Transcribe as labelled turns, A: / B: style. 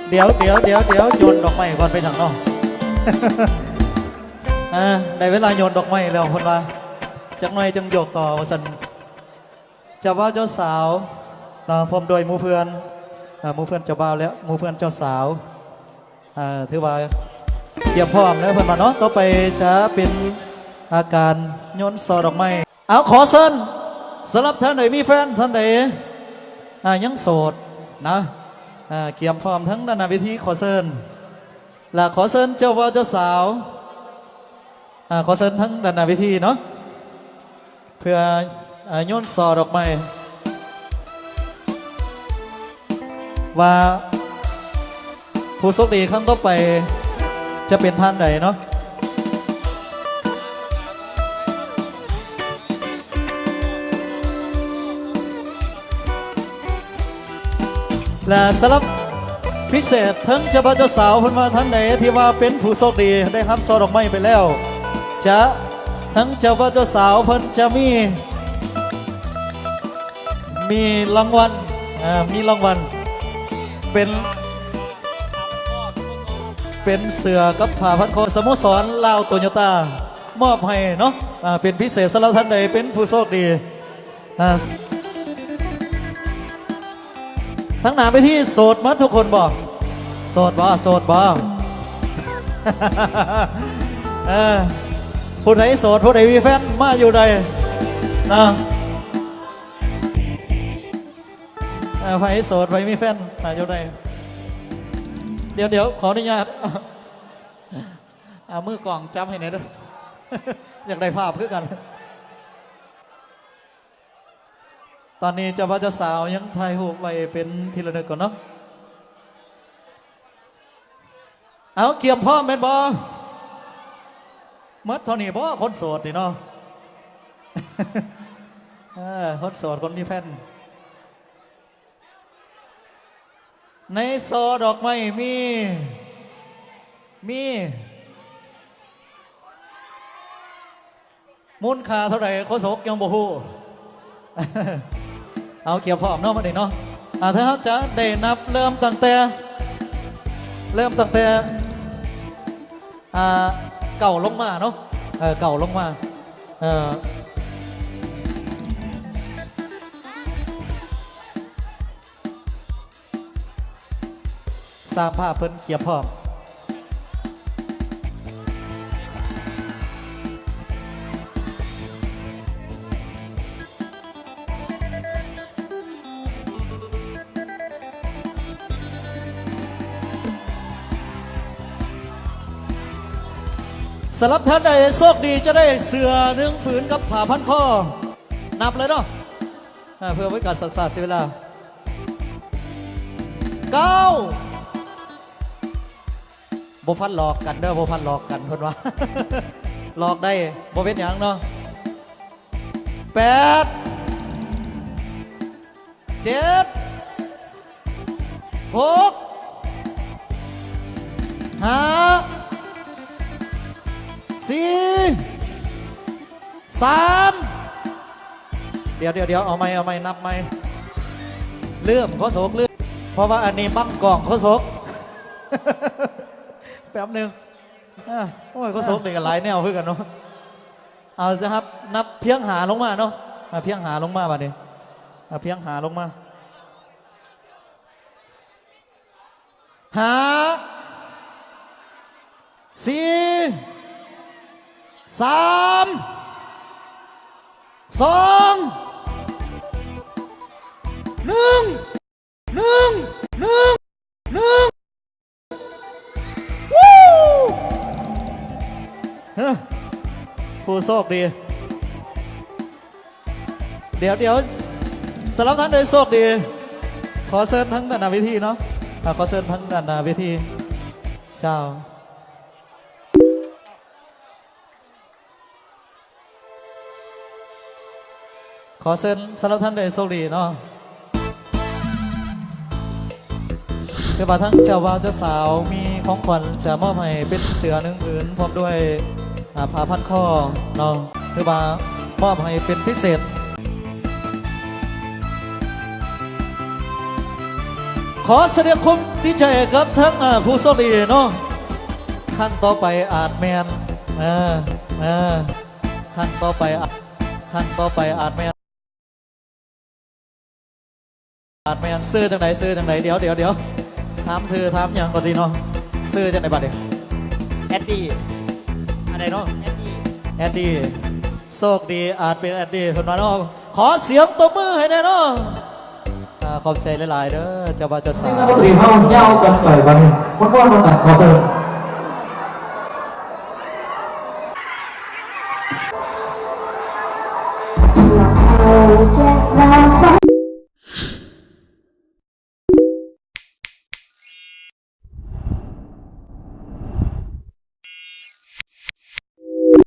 A: เดี๋ยวโยนดอกไม้ก่อนไปทางนอกในเวลาโยนดอกไม้แล้วคนว่าจักหน่อยจังโยกต่อวสันเจ้าบ่าวเจ้าสาวพร้อมโดยหมู่เพื่อนหมู่เพื่อนเจ้าบ่าวแล้วหมู่เพื่อนเจ้าสาวถือว่าเตรียมพร้อมแล้วเพื่อนมาเนาะต่อไปจะเป็นอาการโยนซอดอกไม้เอาขอเชิญสำหรับท่านใดมีแฟนท่านใดยังโสดนะเตรียมพร้อมทั้งด้านหน้าเวทีขอเชิญและขอเชิญเจ้าบ่าวเจ้าสาวขอเชิญทั้งด้านหน้าเวทีเนาะเพื่อโยนซอดอกไม้ว่าผู้โชคดีครั้งต่อไปจะเป็นท่านใดเนาะและสำหรับพิเศษทั้งเจ้าบ่าวเจ้าสาวเพิ่นว่าท่านใดที่ว่าเป็นผู้โชคดีได้รับซอดอกไม้ไปแล้วจะทั้งเจ้าบ่าวเจ้าสาวเพิ่นจะมีรางวัลเป็นเสือกับผ้าพันคอสโมสรลาวโตโยต้ามอบให้เนาะเป็นพิเศษสำหรับท่านใดเป็นผู้โชคดีทั้งหนาไปที่โสดมัดทุกคนบอกโสดบ่ผู้ใดโสดผู้ใดมีแฟนมาอยู่ใดไฟโสดไฟมีแฟนมาอยู่ใดเดี๋ยวขออนุญาตมือกล่องจำให้หน่อยด้วยอยากได้ภาพเพื่อกันตอนนี้เจ้าบ่าวเจ้าสาวยังถ่ายรูปไว้เป็นที่ระลึกก่อนเนาะเอาเกี่ยมพ่อแม่นบ่มัดเท่านี้บ่คนโสดนี่เนาะคนโสดคนมีแฟนในซอดอกไม้มีมูลค่าเท่าไหร่โคศกยังบ่ฮู้เอาเกี่ยวพร้อมเนาะมาดิเนาะถ้าจะได้นับเริ่มตั้งแต่เก่าลงมาเนาะเก่าลงมาสร้างภาพเพิ่นเกี่ยวพร้อมสำหรับท่านใดโชคดีจะได้เสือ1 ผืนกับผ้าพันคอนับเลยเนาะเพื่อไว้การศึกษาเสียเวลา9บ่พันหลอกกันเด้อบ่พันหลอกกันเพิ่นว่าหลอกได้บ่เป็นหยังเนาะ8 7 6 5 4 3เดี๋ยวเอาไม่นับไม่เลื่อมข้อศกเลื่อมเพราะว่าอันนี้บังกล่องข้อศกแป๊บหนึ่งโอ้ยข้อศกเด็กกันหลายแนวเพื่อกันเนาะเอาสิครับนับเพียงหาลงมาเนาะเพียงหาลงมาบัดนี้เพียงหาลงมาหา4 3 2 1ผู้โชคดีเดี๋ยวสำหรับท่านใดโชคดีขอเชิญทั้งด้านหน้าเวทีเนาะขอเชิญทั้งด้านหน้าเวทีเจ้าขอเชิญสำหรับท่านใดโชคดีเนาะคือว่าทั้งเจ้าบ่าวเจ้าสาวมีของขวัญจะมอบให้เป็นเสือ1 ผืนพร้อมด้วยผ้าพันคอเนาะคือว่ามอบให้เป็นพิเศษข ขอแสดงความดีใจกับทั้งผู้โชคดีเนาะขั้นต่อไปอาจแมนเออเออขั้นต่อไปอาจแมนซื้อจังไหนเดี๋ยวถามอย่างก่อนดีเนาะซื้อจังไหนบัดเนี่ยแอดดี้อะไรเนาะแอดดี้โชคดีอาจเป็นแอดดี้คนมาเนาะขอเสียงตบมือให้แน่เนาะขอบใจหลายๆเด้อเจ้าบ่าวเจ้าสาว
B: นักดนตรีเขาเย้ากันใส่บันม้วนๆมาตัดขอเชิญ